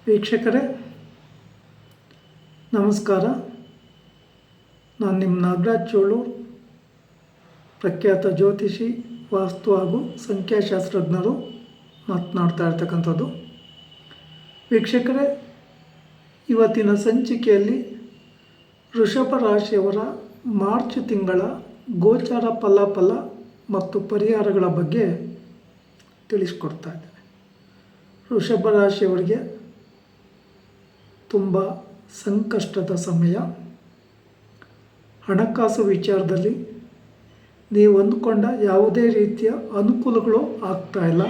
ವೀಕ್ಷಕರೇ ನಮಸ್ಕಾರ. ನಾನು ನಿಮ್ಮ ನಾಗರಾಜ್ ಚೋಳೂರ್, ಪ್ರಖ್ಯಾತ ಜ್ಯೋತಿಷಿ, ವಾಸ್ತು ಹಾಗೂ ಸಂಖ್ಯಾಶಾಸ್ತ್ರಜ್ಞರು ಮಾತನಾಡ್ತಾ ಇರ್ತಕ್ಕಂಥದ್ದು. ವೀಕ್ಷಕರೇ, ಇವತ್ತಿನ ಸಂಚಿಕೆಯಲ್ಲಿ ವೃಷಭ ರಾಶಿಯವರ ಮಾರ್ಚ್ ತಿಂಗಳ ಗೋಚಾರ ಫಲಾಫಲ ಮತ್ತು ಪರಿಹಾರಗಳ ಬಗ್ಗೆ ತಿಳಿಸ್ಕೊಡ್ತಾ ಇದ್ದೇನೆ. ವೃಷಭ ರಾಶಿಯವರಿಗೆ ತುಂಬ ಸಂಕಷ್ಟದ ಸಮಯ. ಹಣಕಾಸು ವಿಚಾರದಲ್ಲಿ ನೀವು ಅಂದುಕೊಂಡ ಯಾವುದೇ ರೀತಿಯ ಅನುಕೂಲಗಳು ಆಗ್ತಾಯಿಲ್ಲ.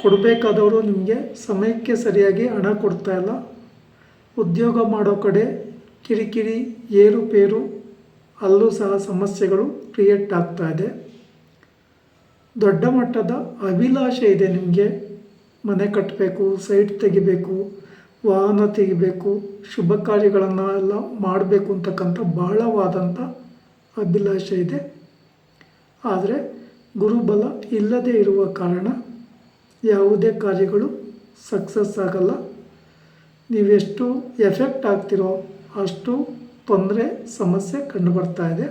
ಕೊಡಬೇಕಾದವರು ನಿಮಗೆ ಸಮಯಕ್ಕೆ ಸರಿಯಾಗಿ ಹಣ ಕೊಡ್ತಾಯಿಲ್ಲ. ಉದ್ಯೋಗ ಮಾಡೋ ಕಡೆ ಕಿರಿಕಿರಿ, ಏರುಪೇರು, ಅಲ್ಲೂ ಸಹ ಸಮಸ್ಯೆಗಳು ಕ್ರಿಯೇಟ್ ಆಗ್ತಾಯಿದೆ. ದೊಡ್ಡ ಮಟ್ಟದ ಅಭಿಲಾಷೆ ಇದೆ ನಿಮಗೆ. ಮನೆ ಕಟ್ಟಬೇಕು, ಸೈಟ್ ತೆಗಿಬೇಕು, ವಾಹನ ತೆಗಿಬೇಕು, ಶುಭ ಕಾರ್ಯಗಳನ್ನು ಎಲ್ಲ ಮಾಡಬೇಕು ಅಂತಕ್ಕಂಥ ಬಹಳವಾದಂಥ ಅಭಿಲಾಷೆ ಇದೆ. ಆದರೆ ಗುರುಬಲ ಇಲ್ಲದೇ ಇರುವ ಕಾರಣ ಯಾವುದೇ ಕಾರ್ಯಗಳು ಸಕ್ಸಸ್ ಆಗಲ್ಲ. ನೀವೆಷ್ಟು ಎಫೆಕ್ಟ್ ಆಗ್ತಿರೋ ಅಷ್ಟು ತೊಂದರೆ, ಸಮಸ್ಯೆ ಕಂಡುಬರ್ತಾ ಇದೆ.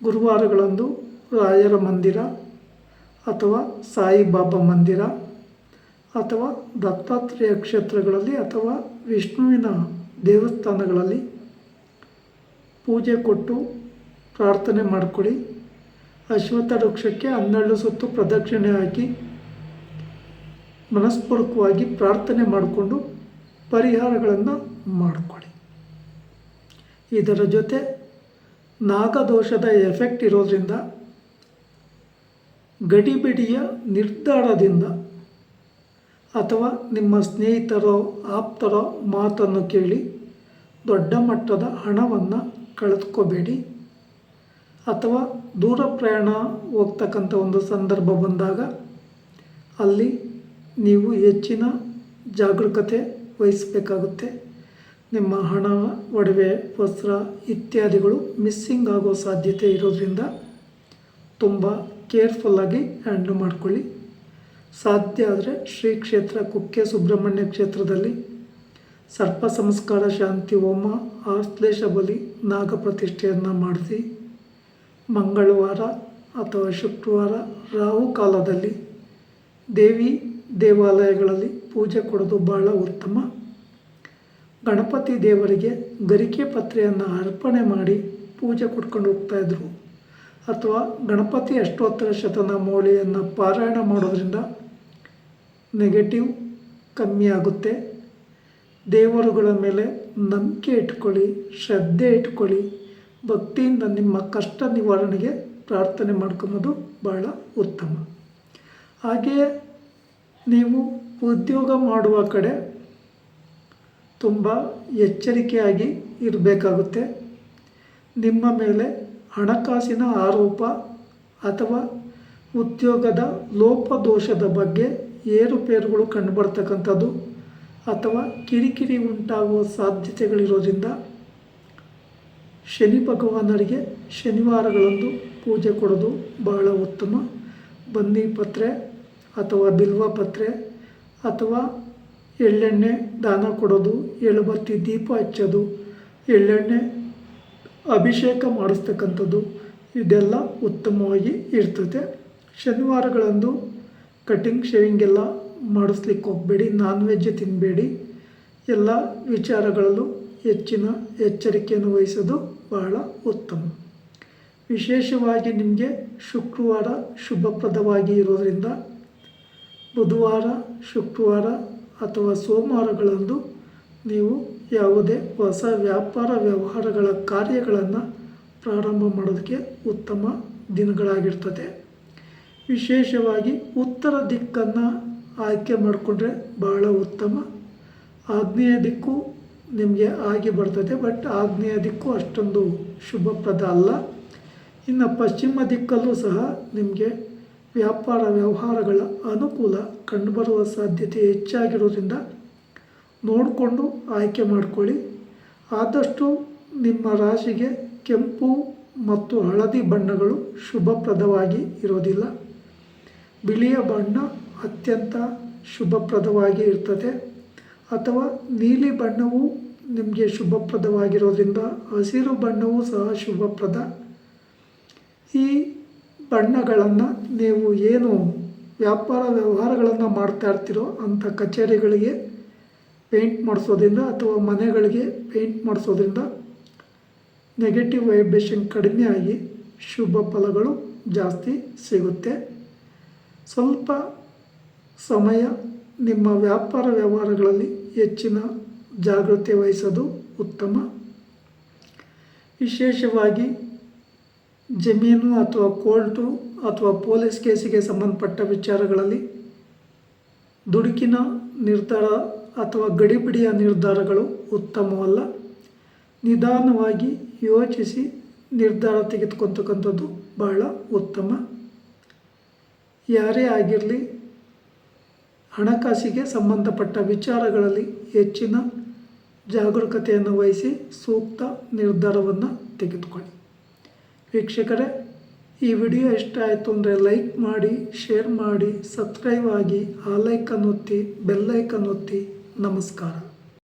ಗುರುವಾರಗಳಂದು ರಾಯರ ಮಂದಿರ ಅಥವಾ ಸಾಯಿಬಾಬಾ ಮಂದಿರ ಅಥವಾ ದತ್ತಾತ್ರೇಯ ಕ್ಷೇತ್ರಗಳಲ್ಲಿ ಅಥವಾ ವಿಷ್ಣುವಿನ ದೇವಸ್ಥಾನಗಳಲ್ಲಿ ಪೂಜೆ ಕೊಟ್ಟು ಪ್ರಾರ್ಥನೆ ಮಾಡಿಕೊಳ್ಳಿ. ಅಶ್ವತ್ಥ ವೃಕ್ಷಕ್ಕೆ 12 ಸುತ್ತು ಪ್ರದಕ್ಷಿಣೆ ಹಾಕಿ ಮನಸ್ಪೂರ್ವಕವಾಗಿ ಪ್ರಾರ್ಥನೆ ಮಾಡಿಕೊಂಡು ಪರಿಹಾರಗಳನ್ನು ಮಾಡಿಕೊಳ್ಳಿ. ಇದರ ಜೊತೆ ನಾಗದೋಷದ ಎಫೆಕ್ಟ್ ಇರೋದ್ರಿಂದ ಗಡಿಬಿಡಿಯ ನಿರ್ಧಾರದಿಂದ ಅಥವಾ ನಿಮ್ಮ ಸ್ನೇಹಿತರೋ ಆಪ್ತರೋ ಮಾತನ್ನು ಕೇಳಿ ದೊಡ್ಡ ಮಟ್ಟದ ಹಣವನ್ನು ಕಳೆದುಕೋಬೇಡಿ. ಅಥವಾ ದೂರ ಪ್ರಯಾಣ ಹೋಗ್ತಕ್ಕಂಥ ಒಂದು ಸಂದರ್ಭ ಬಂದಾಗ ಅಲ್ಲಿ ನೀವು ಹೆಚ್ಚಿನ ಜಾಗರೂಕತೆ ವಹಿಸಬೇಕಾಗುತ್ತೆ. ನಿಮ್ಮ ಹಣ, ಒಡವೆ, ವಸ್ತ್ರ ಇತ್ಯಾದಿಗಳು ಮಿಸ್ಸಿಂಗ್ ಆಗೋ ಸಾಧ್ಯತೆ ಇರೋದ್ರಿಂದ ತುಂಬ ಕೇರ್ಫುಲ್ಲಾಗಿ ಹ್ಯಾಂಡಲ್ ಮಾಡಿಕೊಳ್ಳಿ. ಸಾಧ್ಯ ಆದರೆ ಶ್ರೀ ಕ್ಷೇತ್ರ ಕುಕ್ಕೆ ಸುಬ್ರಹ್ಮಣ್ಯ ಕ್ಷೇತ್ರದಲ್ಲಿ ಸರ್ಪ ಸಂಸ್ಕಾರ ಶಾಂತಿ ಹೋಮ, ಆಶ್ಲೇಷ ಬಲಿ, ನಾಗ ಪ್ರತಿಷ್ಠೆಯನ್ನು ಮಾಡಿಸಿ. ಮಂಗಳವಾರ ಅಥವಾ ಶುಕ್ರವಾರ ರಾಹು ಕಾಲದಲ್ಲಿ ದೇವಿ ದೇವಾಲಯಗಳಲ್ಲಿ ಪೂಜೆ ಕೊಡೋದು ಬಹಳ ಉತ್ತಮ. ಗಣಪತಿ ದೇವರಿಗೆ ಗರಿಕೆ ಪತ್ರೆಯನ್ನು ಅರ್ಪಣೆ ಮಾಡಿ ಪೂಜೆ ಕೊಟ್ಕೊಂಡು ಹೋಗ್ತಾಯಿದ್ರು. ಅಥವಾ ಗಣಪತಿ ಅಷ್ಟೋತ್ತರ ಶತನಾಮಾವಳಿಯನ್ನು ಪಾರಾಯಣ ಮಾಡೋದ್ರಿಂದ ನೆಗೆಟಿವ್ ಕಮ್ಮಿ ಆಗುತ್ತೆ. ದೇವರುಗಳ ಮೇಲೆ ನಂಬಿಕೆ ಇಟ್ಕೊಳ್ಳಿ, ಶ್ರದ್ಧೆ ಇಟ್ಕೊಳ್ಳಿ. ಭಕ್ತಿಯಿಂದ ನಿಮ್ಮ ಕಷ್ಟ ನಿವಾರಣೆಗೆ ಪ್ರಾರ್ಥನೆ ಮಾಡ್ಕೊಳೋದು ಬಹಳ ಉತ್ತಮ. ಹಾಗೆಯೇ ನೀವು ಉದ್ಯೋಗ ಮಾಡುವ ಕಡೆ ತುಂಬ ಎಚ್ಚರಿಕೆಯಾಗಿ ಇರಬೇಕಾಗುತ್ತೆ. ನಿಮ್ಮ ಮೇಲೆ ಹಣಕಾಸಿನ ಆರೋಪ ಅಥವಾ ಉದ್ಯೋಗದ ಲೋಪದೋಷದ ಬಗ್ಗೆ ಏರುಪೇರುಗಳು ಕಂಡುಬರ್ತಕ್ಕಂಥದ್ದು ಅಥವಾ ಕಿರಿಕಿರಿ ಉಂಟಾಗುವ ಸಾಧ್ಯತೆಗಳಿರೋದ್ರಿಂದ ಶನಿ ಭಗವಾನರಿಗೆ ಶನಿವಾರಗಳಂದು ಪೂಜೆ ಕೊಡೋದು ಬಹಳ ಉತ್ತಮ. ಬನ್ನಿ ಪತ್ರೆ ಅಥವಾ ಬಿಲ್ವ ಪತ್ರೆ ಅಥವಾ ಎಳ್ಳೆಣ್ಣೆ ದಾನ ಕೊಡೋದು, ಎಳುಬತ್ತಿ ದೀಪ ಹಚ್ಚೋದು, ಎಳ್ಳೆಣ್ಣೆ ಅಭಿಷೇಕ ಮಾಡಿಸ್ತಕ್ಕಂಥದ್ದು ಇದೆಲ್ಲ ಉತ್ತಮವಾಗಿ ಇರ್ತದೆ. ಶನಿವಾರಗಳಂದು ಕಟಿಂಗ್ ಶೇವಿಂಗ್ ಎಲ್ಲ ಮಾಡಿಸ್ಲಿಕ್ಕೆ ಹೋಗಬೇಡಿ. ನಾನ್ ವೆಜ್ ತಿನ್ನಬೇಡಿ. ಎಲ್ಲ ವಿಚಾರಗಳಲ್ಲೂ ಹೆಚ್ಚಿನ ಎಚ್ಚರಿಕೆಯನ್ನು ವಹಿಸೋದು ಬಹಳ ಉತ್ತಮ. ವಿಶೇಷವಾಗಿ ನಿಮಗೆ ಶುಕ್ರವಾರ ಶುಭಪ್ರದವಾಗಿ ಇರೋದರಿಂದ ಬುಧವಾರ, ಶುಕ್ರವಾರ ಅಥವಾ ಸೋಮವಾರಗಳಂದು ನೀವು ಯಾವುದೇ ಹೊಸ ವ್ಯಾಪಾರ ವ್ಯವಹಾರಗಳ ಕಾರ್ಯಗಳನ್ನು ಪ್ರಾರಂಭ ಮಾಡೋದಕ್ಕೆ ಉತ್ತಮ ದಿನಗಳಾಗಿರ್ತದೆ. ವಿಶೇಷವಾಗಿ ಉತ್ತರ ದಿಕ್ಕನ್ನು ಆಯ್ಕೆ ಮಾಡಿಕೊಂಡ್ರೆ ಬಹಳ ಉತ್ತಮ. ಆಗ್ನೇಯ ದಿಕ್ಕು ನಿಮಗೆ ಆಗಿ ಬರ್ತದೆ, ಬಟ್ ಆಗ್ನೇಯ ದಿಕ್ಕು ಅಷ್ಟೊಂದು ಶುಭಪ್ರದ ಅಲ್ಲ. ಇನ್ನು ಪಶ್ಚಿಮ ದಿಕ್ಕಲ್ಲೂ ಸಹ ನಿಮಗೆ ವ್ಯಾಪಾರ ವ್ಯವಹಾರಗಳ ಅನುಕೂಲ ಕಂಡುಬರುವ ಸಾಧ್ಯತೆ ಹೆಚ್ಚಾಗಿರೋದ್ರಿಂದ ನೋಡಿಕೊಂಡು ಆಯ್ಕೆ ಮಾಡಿಕೊಳ್ಳಿ. ಆದಷ್ಟು ನಿಮ್ಮ ರಾಶಿಗೆ ಕೆಂಪು ಮತ್ತು ಹಳದಿ ಬಣ್ಣಗಳು ಶುಭಪ್ರದವಾಗಿ ಇರೋದಿಲ್ಲ. ಬಿಳಿಯ ಬಣ್ಣ ಅತ್ಯಂತ ಶುಭಪ್ರದವಾಗಿ ಇರ್ತದೆ. ಅಥವಾ ನೀಲಿ ಬಣ್ಣವು ನಿಮಗೆ ಶುಭಪ್ರದವಾಗಿರೋದ್ರಿಂದ ಹಸಿರು ಬಣ್ಣವೂ ಸಹ ಶುಭಪ್ರದ. ಈ ಬಣ್ಣಗಳನ್ನು ನೀವು ಏನು ವ್ಯಾಪಾರ ವ್ಯವಹಾರಗಳನ್ನು ಮಾಡ್ತಾ ಇರ್ತೀರೋ ಅಂಥ ಕಚೇರಿಗಳಿಗೆ ಪೇಂಟ್ ಮಾಡಿಸೋದ್ರಿಂದ ಅಥವಾ ಮನೆಗಳಿಗೆ ಪೇಂಟ್ ಮಾಡಿಸೋದ್ರಿಂದ ನೆಗೆಟಿವ್ ವೈಬ್ರೇಷನ್ ಕಡಿಮೆ ಆಗಿ ಶುಭ ಫಲಗಳು ಜಾಸ್ತಿ ಸಿಗುತ್ತೆ. ಸ್ವಲ್ಪ ಸಮಯ ನಿಮ್ಮ ವ್ಯಾಪಾರ ವ್ಯವಹಾರಗಳಲ್ಲಿ ಹೆಚ್ಚಿನ ಜಾಗೃತಿ ವಹಿಸೋದು ಉತ್ತಮ. ವಿಶೇಷವಾಗಿ ಜಮೀನು ಅಥವಾ ಕೋರ್ಟು ಅಥವಾ ಪೊಲೀಸ್ ಕೇಸಿಗೆ ಸಂಬಂಧಪಟ್ಟ ವಿಚಾರಗಳಲ್ಲಿ ದುಡುಕಿನ ನಿರ್ಧಾರ ಅಥವಾ ಗಡಿಬಿಡಿಯ ನಿರ್ಧಾರಗಳು ಉತ್ತಮವಲ್ಲ. ನಿಧಾನವಾಗಿ ಯೋಚಿಸಿ ನಿರ್ಧಾರ ತೆಗೆದುಕೊಳ್ತಕ್ಕಂಥದ್ದು ಬಹಳ ಉತ್ತಮ. ಯಾರೇ ಆಗಿರಲಿ ಹಣಕಾಸಿಗೆ ಸಂಬಂಧಪಟ್ಟ ವಿಚಾರಗಳಲ್ಲಿ ಹೆಚ್ಚಿನ ಜಾಗರೂಕತೆಯನ್ನು ವಹಿಸಿ ಸೂಕ್ತ ನಿರ್ಧಾರವನ್ನು ತೆಗೆದುಕೊಳ್ಳಿ. ವೀಕ್ಷಕರೇ, ಈ ವಿಡಿಯೋ ಇಷ್ಟ ಆಯಿತು ಅಂದರೆ ಲೈಕ್ ಮಾಡಿ, ಶೇರ್ ಮಾಡಿ, ಸಬ್ಸ್ಕ್ರೈಬ್ ಆಗಿ, ಆ ಲೈಕನ್ನು ಒತ್ತಿ, ಬೆಲ್ಲೈಕನ್ನು ಒತ್ತಿ. ನಮಸ್ಕಾರ.